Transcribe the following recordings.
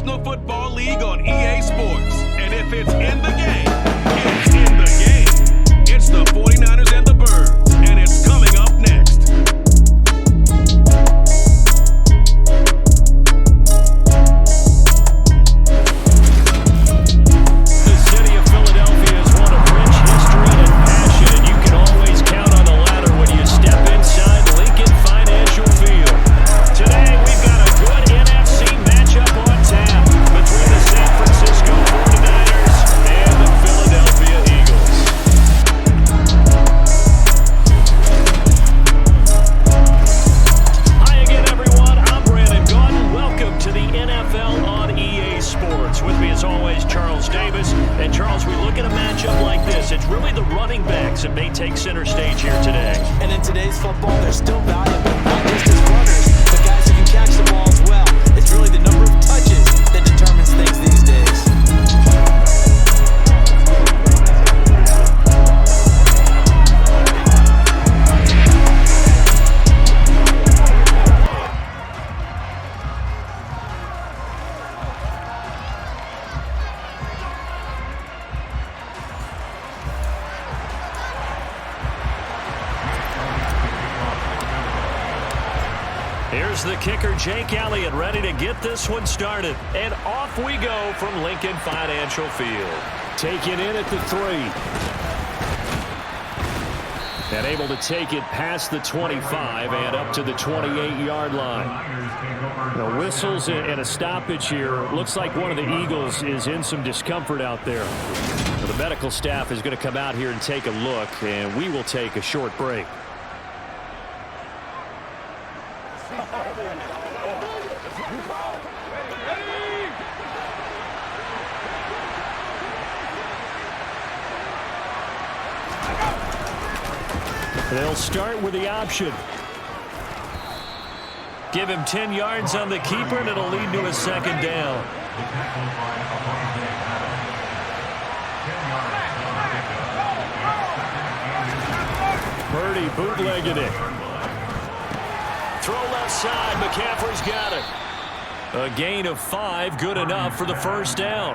National Football League on EA Sports. And if it's in the game, it's in the game. It's the 49ers and the Birds, and it's coming up next. The city of Philadelphia is one of rich history and passion, and you can always count on the ladder when you step inside Lincoln Financial Field. Today, we've got a good NFC matchup on tap between the San Francisco 49ers and the Philadelphia Eagles. Hi again, everyone. I'm Brandon Gordon. Welcome to the NFL on EA Sports. With me, as always, Charles Davis. And Charles, we look at a matchup like this. It's really the running backs that may take center stage here today. And in today's football, they're still valuable, not just as runners, but guys who can catch the ball as well. It's really the number of touches that determines things these days. Here's the kicker, Jake Elliott, ready to get this one started. And off we go from Lincoln Financial Field. Taken in at the 3. And able to take it past the 25 and up to the 28-yard line. The whistles and a stoppage here. Looks like one of the Eagles is in some discomfort out there. So the medical staff is going to come out here and take a look, and we will take a short break. They'll start with the option. Give him 10 yards on the keeper, and it'll lead to a second down. Purdy bootlegging it. Throw left side. McCaffrey's got it. A gain of 5, good enough for the first down.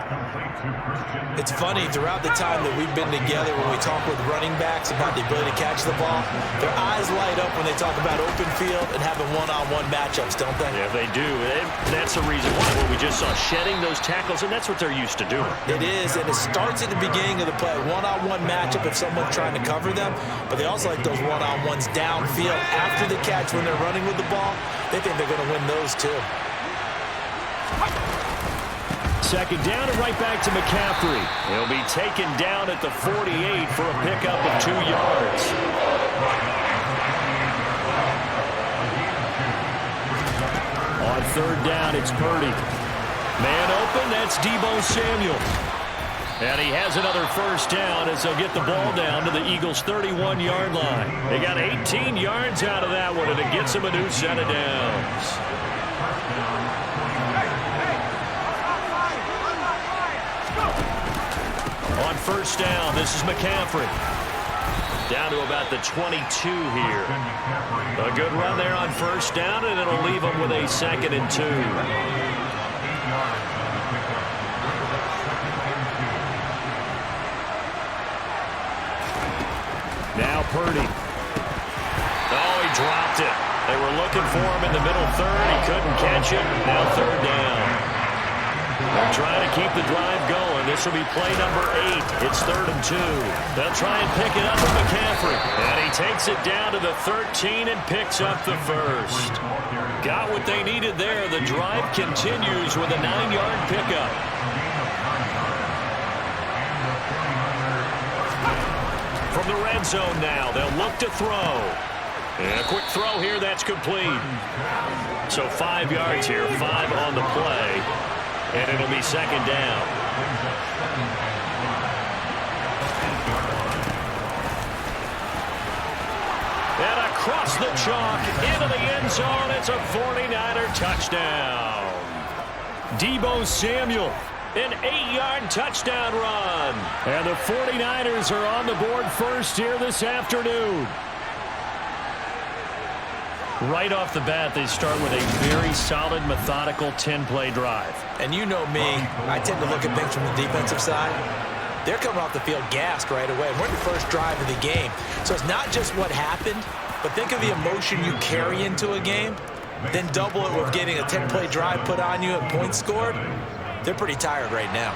It's funny, throughout the time that we've been together, when we talk with running backs about the ability to catch the ball, their eyes light up when they talk about open field and having one-on-one matchups, don't they? Yeah, they do. That's the reason why. Well, we just saw shedding those tackles, and that's what they're used to doing. It is, and it starts at the beginning of the play. One-on-one matchup if someone's trying to cover them, but they also like those one-on-ones downfield after the catch when they're running with the ball. They think they're going to win those too. Second down and right back to McCaffrey. He'll be taken down at the 48 for a pickup of 2 yards. On third down, it's Purdy. Man open, that's Deebo Samuel. And he has another first down as they'll get the ball down to the Eagles' 31-yard line. They got 18 yards out of that one, and it gets them a new set of downs. On first down, this is McCaffrey. Down to about the 22 here. A good run there on first down, and it'll leave them with a 2nd and 2. Now Purdy. Oh, he dropped it. They were looking for him in the middle third. He couldn't catch it. Now third down. They're trying to keep the drive going. This will be play number 8. It's 3rd and 2. They'll try and pick it up with McCaffrey. And he takes it down to the 13 and picks up the first. Got what they needed there. The drive continues with a 9-yard pickup. From the red zone now, they'll look to throw. And a quick throw here, that's complete. So 5 yards here, 5 on the play. And it'll be second down. And across the chalk, into the end zone, it's a 49er touchdown. Deebo Samuel, an 8-yard touchdown run. And the 49ers are on the board first here this afternoon. Right off the bat, they start with a very solid, methodical 10-play drive. And you know me, I tend to look at things from the defensive side. They're coming off the field gassed right away. We're in the first drive of the game. So it's not just what happened, but think of the emotion you carry into a game, then double it with getting a 10-play drive put on you and points scored. They're pretty tired right now.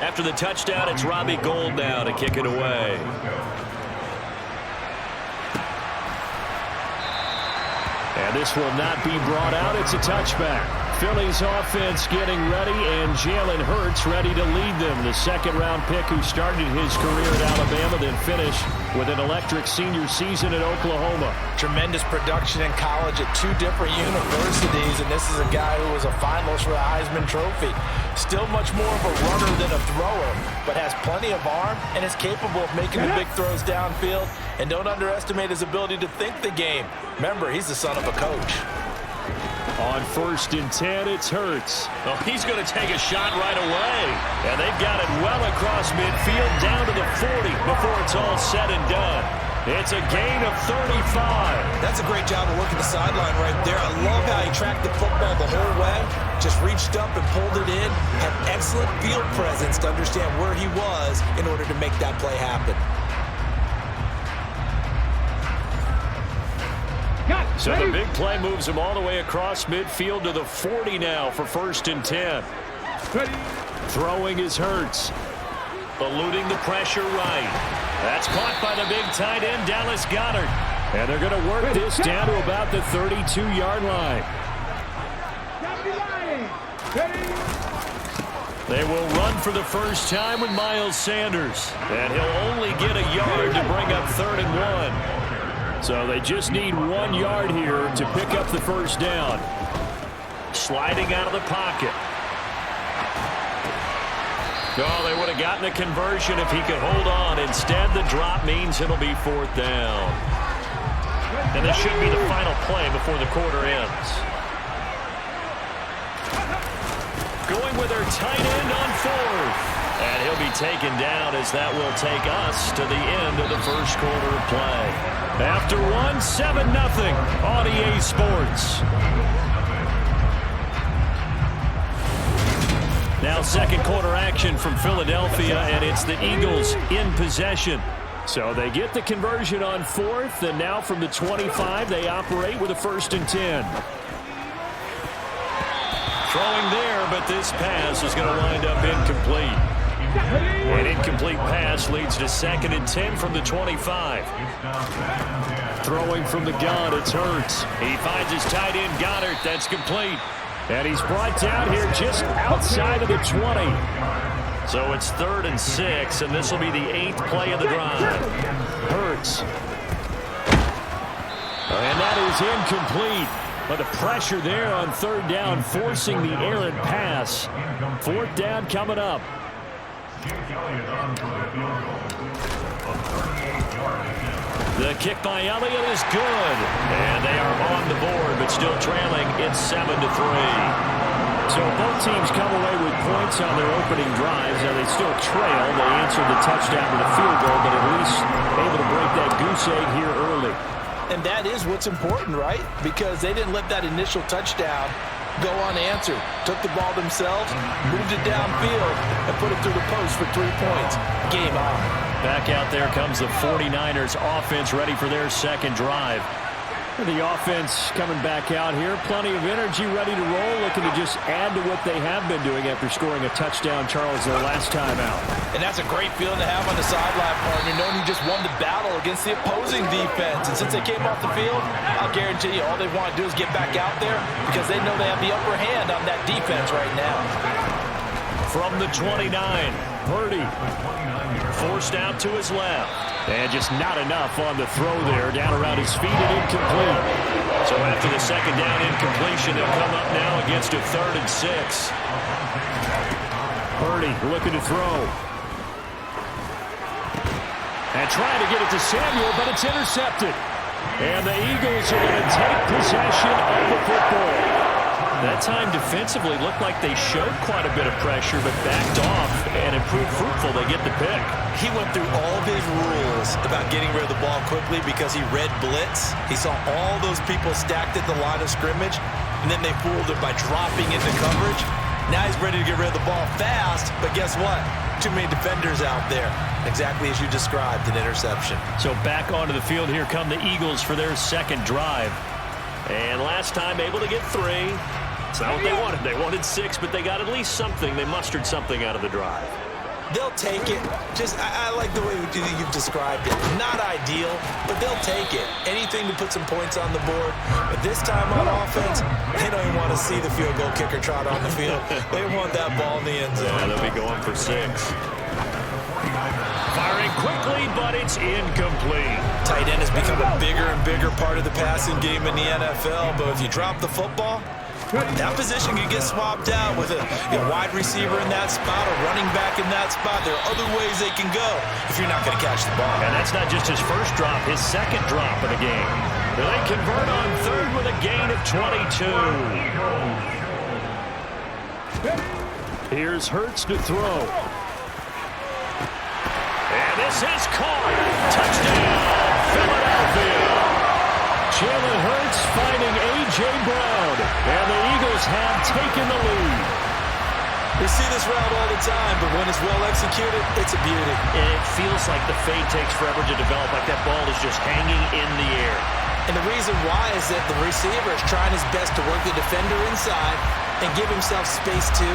After the touchdown, it's Robbie Gould now to kick it away. And this will not be brought out. It's a touchback. Philly's offense getting ready, and Jalen Hurts ready to lead them. The second-round pick who started his career at Alabama, then finished with an electric senior season at Oklahoma. Tremendous production in college at 2 different universities, and this is a guy who was a finalist for the Heisman Trophy. Still much more of a runner than a thrower, but has plenty of arm and is capable of making the big throws downfield. And don't underestimate his ability to think the game. Remember, he's the son of a coach. On 1st and 10, it's Hurts. Oh, he's going to take a shot right away. And they've got it well across midfield down to the 40 before it's all said and done. It's a gain of 35. That's a great job of working the sideline right there. I love how he tracked the football the whole way. Just reached up and pulled it in. Had excellent field presence to understand where he was in order to make that play happen. So the big play moves him all the way across midfield to the 40 now for 1st and 10. Throwing is Hurts. Eluding the pressure right. That's caught by the big tight end, Dallas Goedert. And they're going to work this down to about the 32-yard line. They will run for the first time with Miles Sanders. And he'll only get a yard to bring up 3rd and 1. So they just need 1 yard here to pick up the first down. Sliding out of the pocket. Oh, they would have gotten a conversion if he could hold on. Instead, the drop means it'll be 4th down. And this should be the final play before the quarter ends. Going with their tight end on 4th. And he'll be taken down as that will take us to the end of the first quarter of play. After 1, 7-0 on EA Sports. Now second quarter action from Philadelphia, and it's the Eagles in possession. So they get the conversion on 4th, and now from the 25, they operate with a 1st and 10. Throwing there, but this pass is going to wind up incomplete. An incomplete pass leads to 2nd and 10 from the 25. Throwing from the gun, it's Hurts. He finds his tight end, Goedert. That's complete. And he's brought down here just outside of the 20. So it's 3rd and 6, and this will be the 8th play of the drive. Hurts. And that is incomplete. But the pressure there on 3rd down, forcing the errant pass. 4th down coming up. The kick by Elliott is good. And they are on the board, but still trailing. It's 7-3. So both teams come away with points on their opening drives. Now they still trail. They answered the touchdown with a field goal, but at least able to break that goose egg here early. And that is what's important, right? Because they didn't let that initial touchdown go unanswered. Took the ball themselves, moved it downfield, and put it through the post for 3 points. Game on. Back out there comes the 49ers offense ready for their second drive. The offense coming back out here. Plenty of energy, ready to roll, looking to just add to what they have been doing after scoring a touchdown, Charles, their last time out. And that's a great feeling to have on the sideline, partner, knowing you just won the battle against the opposing defense. And since they came off the field, I'll guarantee you all they want to do is get back out there because they know they have the upper hand on that defense right now. From the 29, Purdy forced out to his left. And just not enough on the throw there, down around his feet and incomplete. So after the second down incompletion, they'll come up now against a 3rd and 6. Purdy looking to throw. And trying to get it to Samuel, but it's intercepted. And the Eagles are going to take possession of the football. That time defensively looked like they showed quite a bit of pressure, but backed off and improved fruitful. They get the pick. He went through all of his rules about getting rid of the ball quickly because he read blitz. He saw all those people stacked at the line of scrimmage, and then they fooled him by dropping into coverage. Now he's ready to get rid of the ball fast, but guess what? Too many defenders out there. Exactly as you described, an interception. So back onto the field, here come the Eagles for their second drive. And last time able to get 3. It's not what they wanted. They wanted 6, but they got at least something. They mustered something out of the drive. They'll take it. I like the way you've described it. Not ideal, but they'll take it. Anything to put some points on the board. But this time on offense, they don't even want to see the field goal kicker trot on the field. They want that ball in the end zone. Yeah, they'll be going for 6. Firing quickly, but it's incomplete. Tight end has become a bigger and bigger part of the passing game in the NFL, but if you drop the football, that position can get swapped out with a wide receiver in that spot, a running back in that spot. There are other ways they can go if you're not going to catch the ball. And that's not just his first drop, his second drop of the game. They convert on third with a gain of 22. Here's Hurts to throw. And this is caught. Touchdown, Philadelphia. Jalen Hurts finding A.J. Brown, and the Eagles have taken the lead. We see this route all the time, but when it's well executed, it's a beauty. And it feels like the fade takes forever to develop, like that ball is just hanging in the air. And the reason why is that the receiver is trying his best to work the defender inside and give himself space to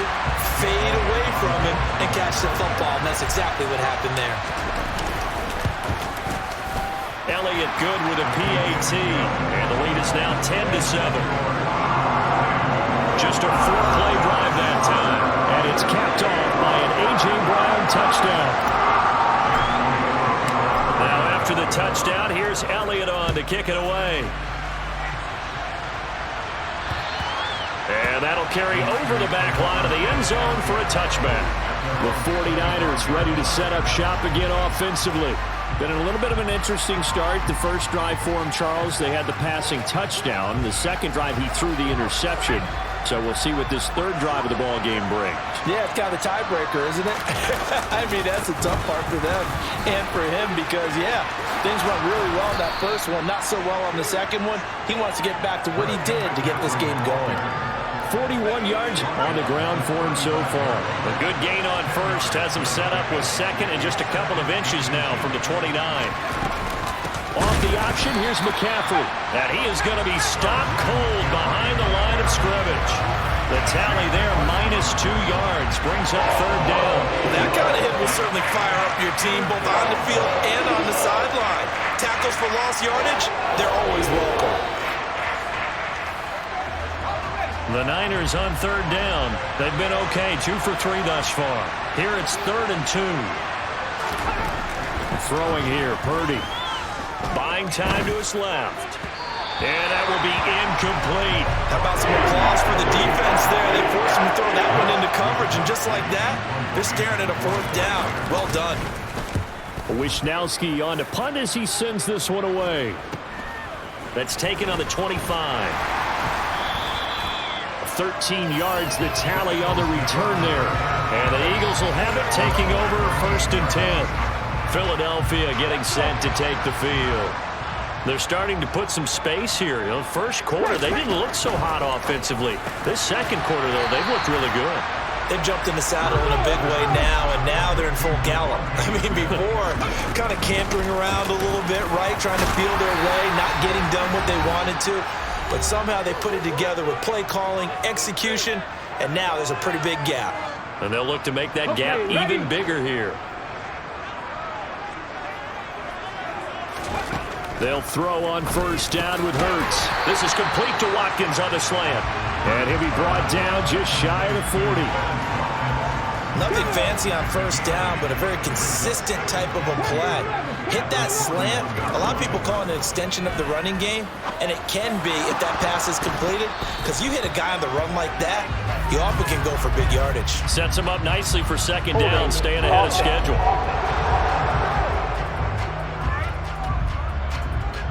fade away from him and catch the football, and that's exactly what happened there. Elliott good with a PAT, and the lead is now 10-7. Just a 4-play drive that time, and it's capped off by an A.J. Brown touchdown. Now after the touchdown, here's Elliott on to kick it away. And that'll carry over the back line of the end zone for a touchback. The 49ers ready to set up shop again offensively. Been a little bit of an interesting start. The first drive for him, Charles, they had the passing touchdown. The second drive, he threw the interception. So we'll see what this third drive of the ball game brings. Yeah, it's kind of a tiebreaker, isn't it? I mean, that's a tough part for them and for him because, yeah, things went really well in that first one, not so well on the second one. He wants to get back to what he did to get this game going. 41 yards on the ground for him so far. A good gain on first has him set up with second and just a couple of inches now from the 29. Off the option, here's McCaffrey. And he is going to be stopped cold behind the line of scrimmage. The tally there, -2 yards, brings up third down. That kind of hit will certainly fire up your team both on the field and on the sideline. Tackles for lost yardage, they're always welcome. The Niners on third down. They've been okay, 2 for 3 thus far. Here it's 3rd and 2. Throwing here, Purdy. Buying time to his left. And that will be incomplete. How about some applause for the defense there? They forced him to throw that one into coverage, and just like that, they're staring at a 4th down. Well done. Wisnowski on to punt as he sends this one away. That's taken on the 25. 13 yards, the tally on the return there. And the Eagles will have it taking over 1st and 10. Philadelphia getting set to take the field. They're starting to put some space here. You know, first quarter, they didn't look so hot offensively. This second quarter, though, they've looked really good. They've jumped in the saddle in a big way now, and now they're in full gallop. I mean, before, kind of cantering around a little bit, right, trying to feel their way, not getting done what they wanted to. But somehow they put it together with play calling, execution, and now there's a pretty big gap. And they'll look to make that gap even bigger here. They'll throw on first down with Hurts. This is complete to Watkins on the slant. And he'll be brought down just shy of the 40. Nothing fancy on first down, but a very consistent type of a play. Hit that slant. A lot of people call it an extension of the running game, and it can be if that pass is completed, because you hit a guy on the run like that, you often can go for big yardage. Sets him up nicely for second down, staying ahead of schedule.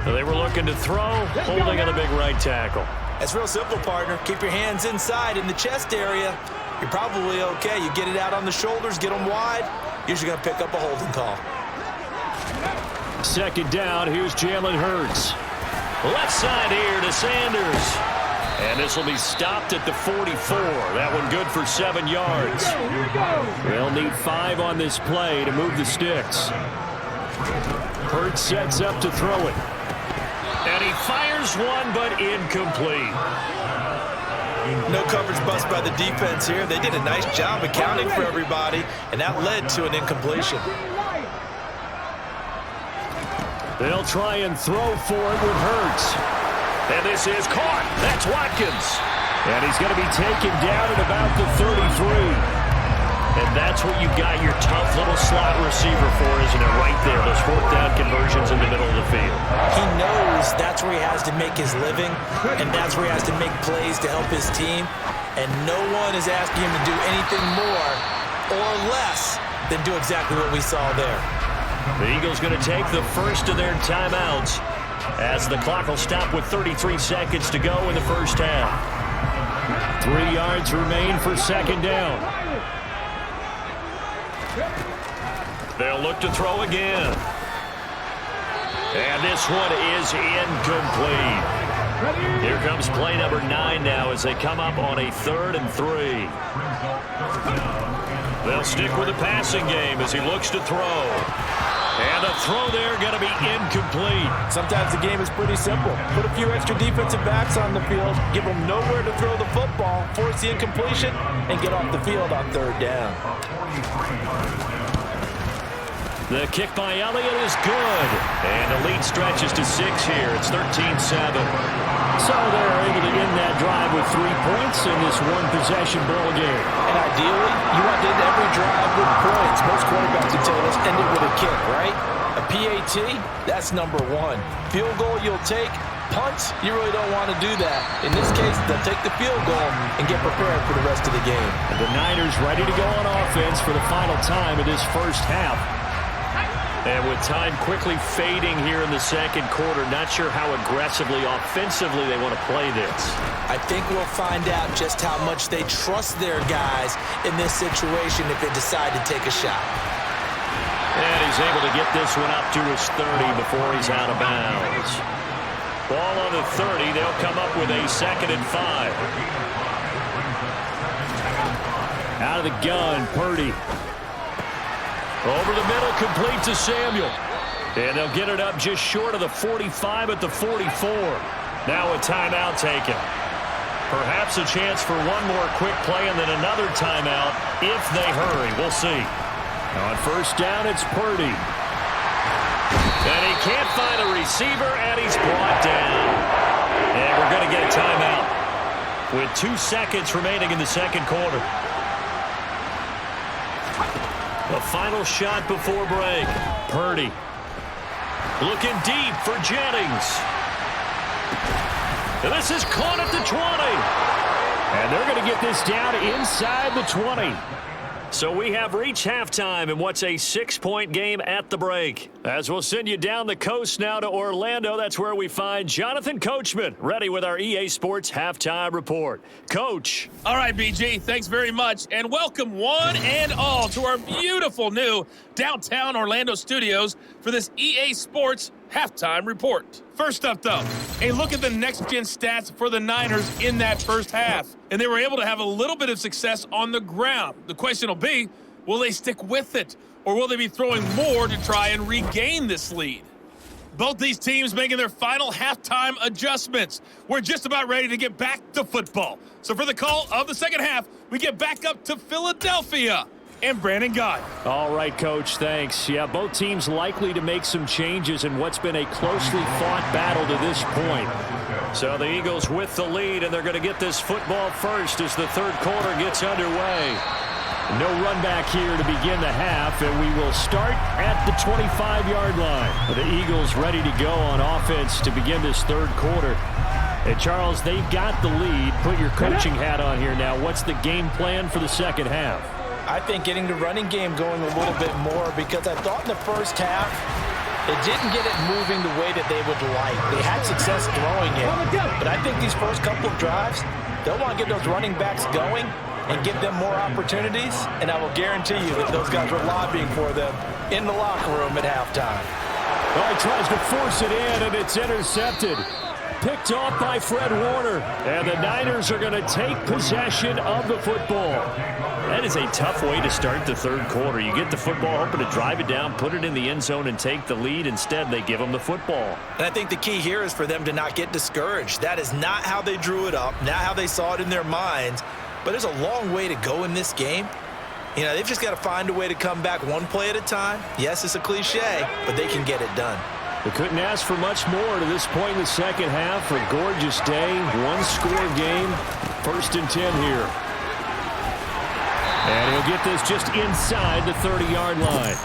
They were looking to throw, holding on a big right tackle. It's real simple, partner. Keep your hands inside in the chest area. You're probably okay. You get it out on the shoulders, get them wide. Usually going to pick up a holding call. Second down, here's Jalen Hurts. Left side here to Sanders. And this will be stopped at the 44. That one good for 7 yards. They'll need 5 on this play to move the sticks. Hurts sets up to throw it. And he fires one, but incomplete. No coverage bust by the defense here. They did a nice job accounting for everybody, and that led to an incompletion. They'll try and throw for it with Hurts. And this is caught. That's Watkins. And he's going to be taken down at about the 33. And that's what you got your tough little slot receiver for, isn't it? Right there, those 4th down conversions in the middle of the field. He knows that's where he has to make his living, and that's where he has to make plays to help his team. And no one is asking him to do anything more or less than do exactly what we saw there. The Eagles going to take the first of their timeouts as the clock will stop with 33 seconds to go in the first half. 3 yards remain for second down. They'll look to throw again. And this one is incomplete. Here comes play number 9 now as they come up on a 3rd and 3. They'll stick with the passing game as he looks to throw. And a throw there going to be incomplete. Sometimes the game is pretty simple. Put a few extra defensive backs on the field, give them nowhere to throw the football, force the incompletion, and get off the field on 3rd down. The kick by Elliott is good. And the lead stretches to 6 here. It's 13-7. So they're able to end that drive with 3 points in this one-possession ball game. And ideally, you want to end every drive with points. Most quarterbacks would tell us end it with a kick, right? A PAT, that's number 1. Field goal you'll take. Punts, you really don't want to do that. In this case, they'll take the field goal and get prepared for the rest of the game. The Niners ready to go on offense for the final time of this first half. And with time quickly fading here in the second quarter, not sure how aggressively, offensively they want to play this. I think we'll find out just how much they trust their guys in this situation if they decide to take a shot. And he's able to get this one up to his 30 before he's out of bounds. Ball on the 30, they'll come up with a 2nd and 5. Out of the gun, Purdy. Over the middle, complete to Samuel. And they'll get it up just short of the 45 at the 44. Now a timeout taken. Perhaps a chance for one more quick play and then another timeout if they hurry. We'll see. On first down, it's Purdy. And he can't find a receiver, and he's brought down. And we're going to get a timeout with 2 seconds remaining in the second quarter. The final shot before break. Purdy looking deep for Jennings. And this is caught at the 20. And they're going to get this down inside the 20. So we have reached halftime in what's a 6-point game at the break. As we'll send you down the coast now to Orlando, that's where we find Jonathan Coachman, ready with our EA Sports Halftime Report. Coach. All right, BG, thanks very much. And welcome one and all to our beautiful new downtown Orlando studios for this EA Sports Halftime Report. First up, though, a look at the next-gen stats for the Niners in that first half. And they were able to have a little bit of success on the ground. The question will be, will they stick with it? Or will they be throwing more to try and regain this lead? Both these teams making their final halftime adjustments. We're just about ready to get back to football. So for the call of the second half, we get back up to Philadelphia and Brandon Guy. All right, Coach, thanks. Yeah, both teams likely to make some changes in what's been a closely fought battle to this point. So the Eagles with the lead, and they're going to get this football first as the third quarter gets underway. No run back here to begin the half, and we will start at the 25-yard line. The Eagles ready to go on offense to begin this third quarter. And, Charles, they've got the lead. Put your coaching hat on here now. What's the game plan for the second half? I think getting the running game going a little bit more, because I thought in the first half It didn't get it moving the way that they would like. They had success throwing it, but I think these first couple of drives, they'll want to get those running backs going and give them more opportunities, and I will guarantee you that those guys were lobbying for them in the locker room at halftime. Well, he tries to force it in, and it's intercepted. Picked off by Fred Warner, and the Niners are going to take possession of the football. That is a tough way to start the third quarter. You get the football, hoping to drive it down, put it in the end zone, and take the lead. Instead, they give them the football. And I think the key here is for them to not get discouraged. That is not how they drew it up, not how they saw it in their minds. But there's a long way to go in this game. You know, they've just got to find a way to come back one play at a time. Yes, it's a cliche, but they can get it done. They couldn't ask for much more to this point in the second half. A gorgeous day, one-score game, 1st and 10 here. And he'll get this just inside the 30-yard line.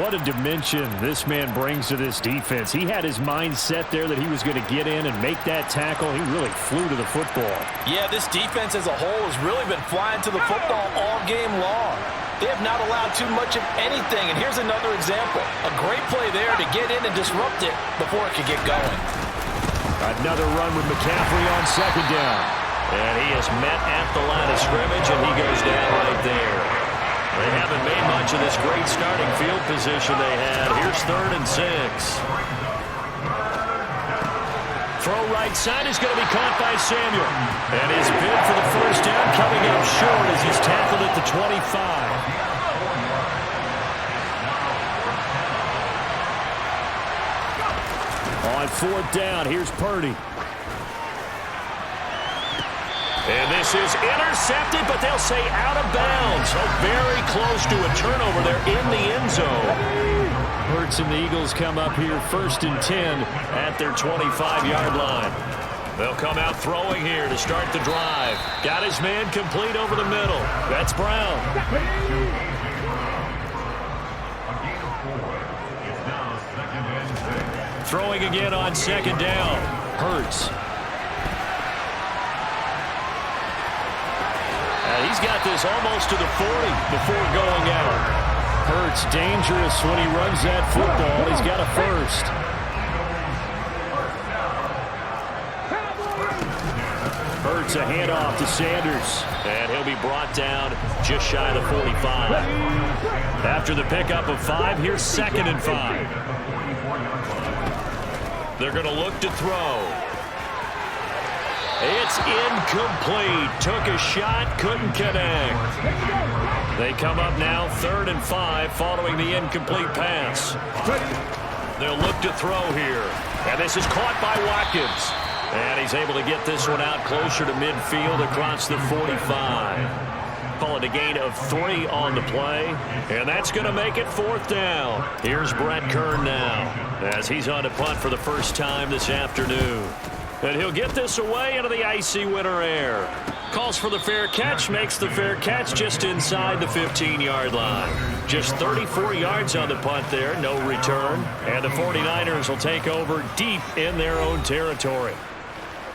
What a dimension this man brings to this defense. He had his mind set there that he was going to get in and make that tackle. He really flew to the football. Yeah, this defense as a whole has really been flying to the football all game long. They have not allowed too much of anything, and here's another example. A great play there to get in and disrupt it before it could get going. Another run with McCaffrey on 2nd down. And he is met at the line of scrimmage, and he goes down right there. They haven't made much of this great starting field position they had. Here's 3rd and 6. Throw right side is going to be caught by Samuel. And his bid for the first down coming up short as he's tackled at the 25. On 4th down, here's Purdy. And this is intercepted, but they'll say out of bounds. So very close to a turnover there in the end zone. Hurts and the Eagles come up here 1st and 10 at their 25-yard line. They'll come out throwing here to start the drive. Got his man complete over the middle. That's Brown. Throwing again on 2nd down. Hurts. He's got this almost to the 40 before going out. Hurts dangerous when he runs that football. He's got a first. Hurts a handoff to Sanders. And he'll be brought down just shy of the 45. After the pickup of 5, here's 2nd and 5. They're going to look to throw. It's incomplete. Took a shot, couldn't connect. They come up now 3rd and 5 following the incomplete pass. They'll look to throw here. And this is caught by Watkins. And he's able to get this one out closer to midfield across the 45. Call it a gain of 3 on the play. And that's going to make it 4th down. Here's Brett Kern now as he's on to punt for the first time this afternoon. And he'll get this away into the icy winter air. Calls for the fair catch, makes the fair catch just inside the 15-yard line. Just 34 yards on the punt there, no return. And the 49ers will take over deep in their own territory.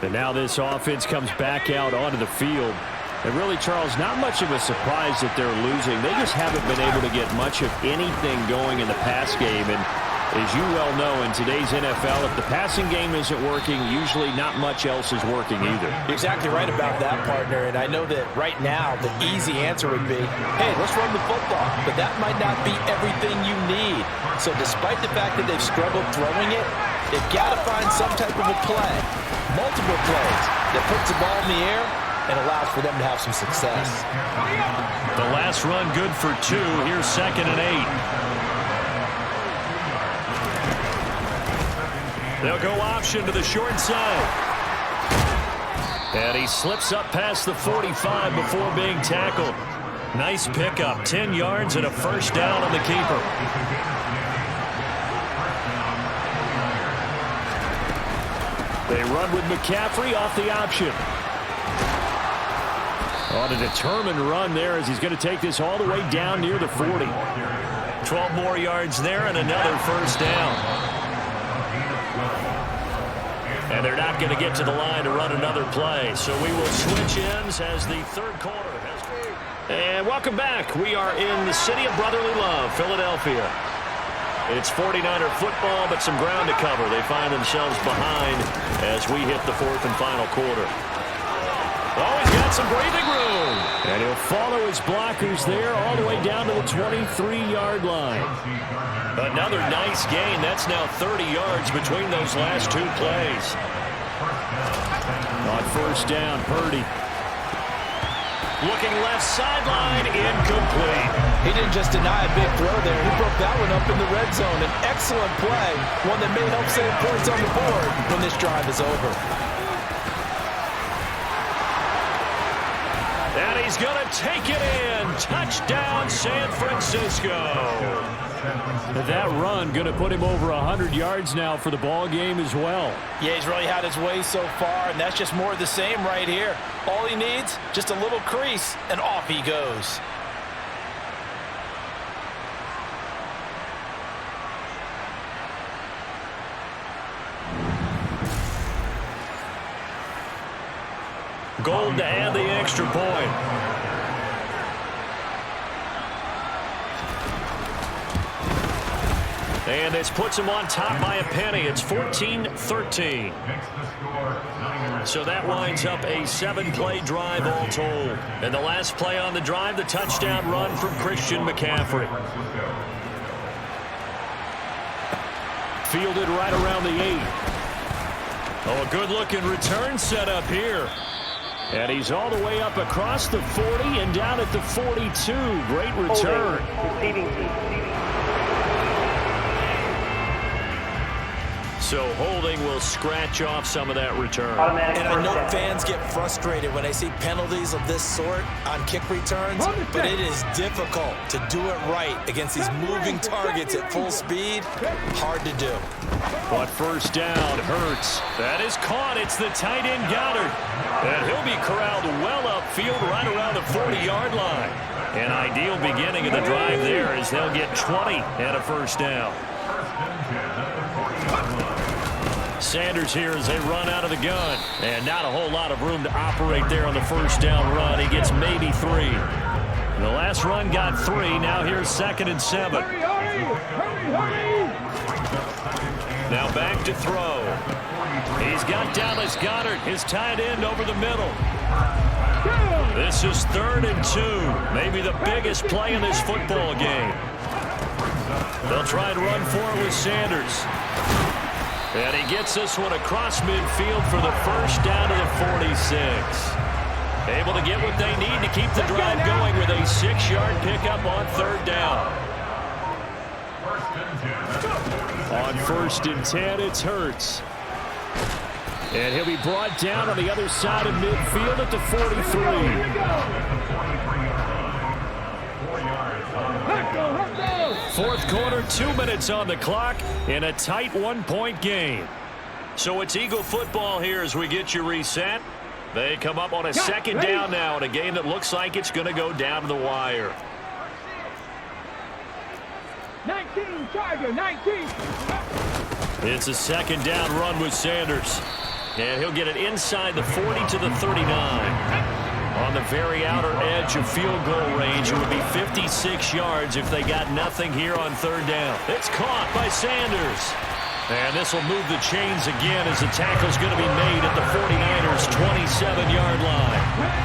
And now this offense comes back out onto the field. And really, Charles, not much of a surprise that they're losing. They just haven't been able to get much of anything going in the pass game. And as you well know, in today's NFL, if the passing game isn't working, usually not much else is working either. You're exactly right about that, partner. And I know that right now the easy answer would be, hey, let's run the football. But that might not be everything you need. So despite the fact that they've struggled throwing it, they've got to find some type of a play, multiple plays, that puts the ball in the air and allows for them to have some success. The last run good for 2. Here's 2nd and 8. They'll go option to the short side. And he slips up past the 45 before being tackled. Nice pickup, 10 yards and a first down on the keeper. They run with McCaffrey off the option. On a determined run there as he's going to take this all the way down near the 40. 12 more yards there and another first down. And they're not going to get to the line to run another play. So we will switch ends as the third quarter has. And welcome back. We are in the city of brotherly love, Philadelphia. It's 49er football, but some ground to cover. They find themselves behind as we hit the fourth and final quarter. Oh, he's got some breathing room. And he'll follow his blockers there all the way down to the 23-yard line. Another nice gain. That's now 30 yards between those last two plays. On first down, Purdy. Looking left sideline, incomplete. He didn't just deny a big throw there. He broke that one up in the red zone. An excellent play, one that may help save points on the board when this drive is over. And he's going to take it in. Touchdown, San Francisco. That run going to put him over 100 yards now for the ball game as well. Yeah, he's really had his way so far, and that's just more of the same right here. All he needs, just a little crease, and off he goes. Gold to add the extra point. And this puts him on top by a penny. It's 14-13. So that winds up a 7-play drive all told. And the last play on the drive, the touchdown run from Christian McCaffrey. Fielded right around the 8. Oh, a good-looking return set up here. And he's all the way up across the 40 and down at the 42. Great return. So holding will scratch off some of that return. And I know fans get frustrated when they see penalties of this sort on kick returns, but it is difficult to do it right against these moving targets at full speed. Hard to do. But first down, Hurts. That is caught. It's the tight end Goddard. And he'll be corralled well upfield right around the 40-yard line. An ideal beginning of the drive there as they'll get 20 and a first down. Sanders here as they run out of the gun. And not a whole lot of room to operate there on the first down run. He gets maybe 3. The last run got 3. Now here's 2nd and 7. Now back to throw. He's got Dallas Goedert, his tight end, over the middle. This is 3rd and 2. Maybe the biggest play in this football game. They'll try and run for it with Sanders. And he gets this one across midfield for the first down to the 46. Able to get what they need to keep the drive going with a 6-yard pickup on 3rd down. On 1st and 10, it's Hurts. And he'll be brought down on the other side of midfield at the 43. Fourth quarter, 2 minutes on the clock in a tight 1-point game. So it's Eagle football here as we get you reset. They come up on a 2nd down now in a game that looks like it's going to go down to the wire. 19, Charger, 19. It's a 2nd down run with Sanders. And he'll get it inside the 40 to the 39. On the very outer edge of field goal range, it would be 56 yards if they got nothing here on 3rd down. It's caught by Sanders. And this will move the chains again as the tackle's going to be made at the 49ers' 27-yard line.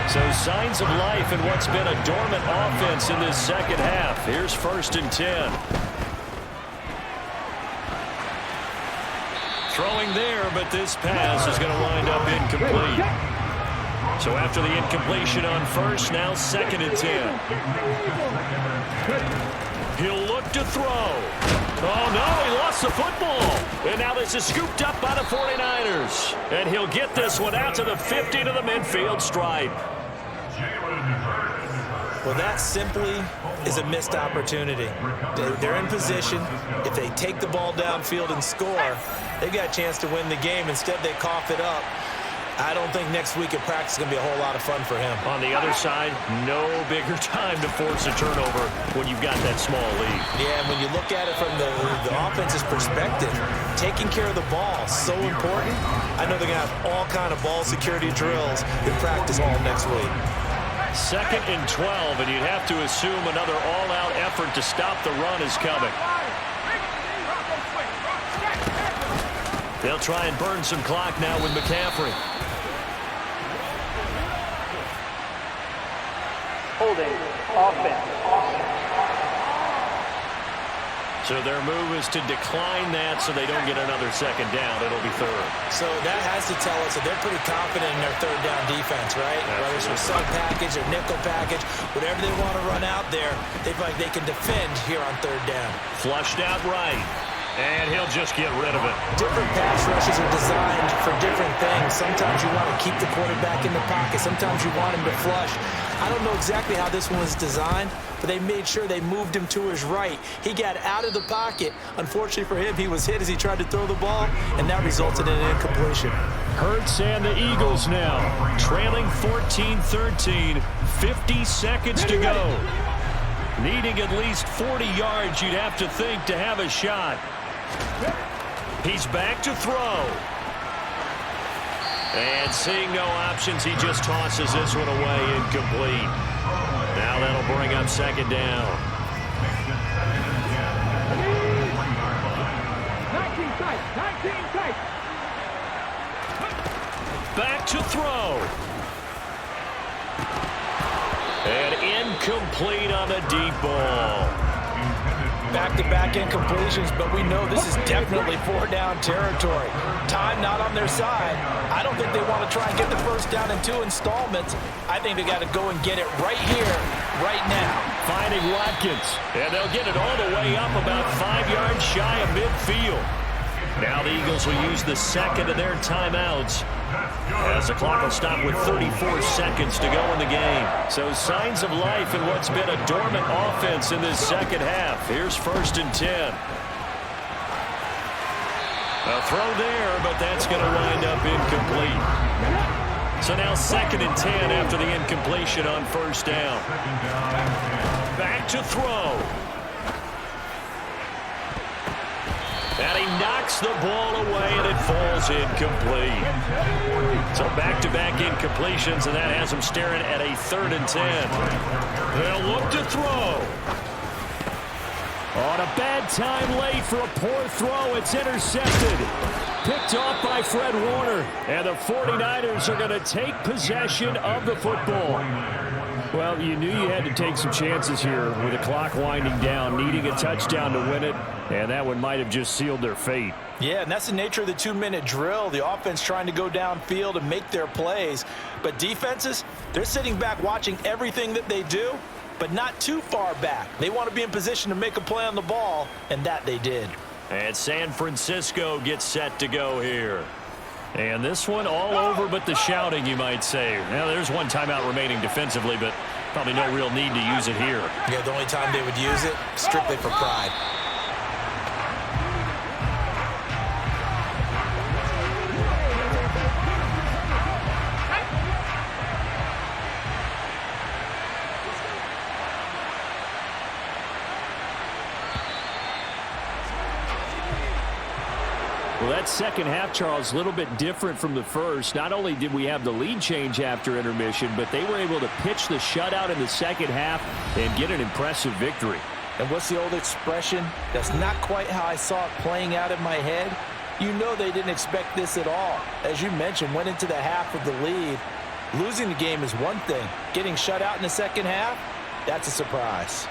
So signs of life in what's been a dormant offense in this second half. Here's 1st and 10. Throwing there, but this pass is going to wind up incomplete. So after the incompletion on 1st, now 2nd and 10. He'll look to throw. Oh, no, he lost the football. And now this is scooped up by the 49ers. And he'll get this one out to the 50 to the midfield stripe. Well, that simply is a missed opportunity. They're in position. If they take the ball downfield and score, they've got a chance to win the game. Instead, they cough it up. I don't think next week at practice is going to be a whole lot of fun for him. On the other side, no bigger time to force a turnover when you've got that small lead. Yeah, and when you look at it from the offense's perspective, taking care of the ball is so important. I know they're going to have all kind of ball security drills in practice all next week. 2nd and 12, and you'd have to assume another all-out effort to stop the run is coming. They'll try and burn some clock now with McCaffrey. Holding. Offense. So their move is to decline that so they don't get another second down. It'll be third. So that has to tell us that they're pretty confident in their third down defense, right? Whether it's a sub package or nickel package, whatever they want to run out there, they feel like they can defend here on third down. Flushed out right. And he'll just get rid of it. Different pass rushes are designed for different things. Sometimes you want to keep the quarterback in the pocket. Sometimes you want him to flush. I don't know exactly how this one was designed, but they made sure they moved him to his right. He got out of the pocket. Unfortunately for him, he was hit as he tried to throw the ball, and that resulted in an incompletion. Hurts and the Eagles now, trailing 14-13, 50 seconds to go. Needing at least 40 yards, you'd have to think, to have a shot. He's back to throw. And seeing no options, he just tosses this one away, incomplete. Now that'll bring up second down. 19 tight. Back to throw. And incomplete on the deep ball. Back-to-back incompletions, but we know this is definitely four-down territory. Time not on their side. I don't think they want to try and get the first down in 2 installments. I think they got to go and get it right here, right now. Finding Watkins, and they'll get it all the way up about 5 yards shy of midfield. Now the Eagles will use the second of their timeouts as the clock will stop with 34 seconds to go in the game. So signs of life in what's been a dormant offense in this second half. Here's 1st and 10. A throw there, but that's going to wind up incomplete. So now 2nd and 10 after the incompletion on 1st down. Back to throw. And he knocks the ball away, and it falls incomplete. So back-to-back incompletions, and that has him staring at a 3rd and 10. They'll look to throw. On a bad time late for a poor throw. It's intercepted. Picked off by Fred Warner. And the 49ers are going to take possession of the football. Well, you knew you had to take some chances here with the clock winding down, needing a touchdown to win it, and that one might have just sealed their fate. Yeah, and that's the nature of the 2-minute drill. The offense trying to go downfield and make their plays. But defenses, they're sitting back watching everything that they do, but not too far back. They want to be in position to make a play on the ball, and that they did. And San Francisco gets set to go here. And this one all over but the shouting, you might say. Now, there's one timeout remaining defensively, but probably no real need to use it here. Yeah, the only time they would use it, strictly for pride. Well, that second half, Charles, a little bit different from the first. Not only did we have the lead change after intermission, but they were able to pitch the shutout in the second half and get an impressive victory. And what's the old expression? That's not quite how I saw it playing out in my head. You know they didn't expect this at all. As you mentioned, went into the half with the lead. Losing the game is one thing. Getting shut out in the second half, that's a surprise.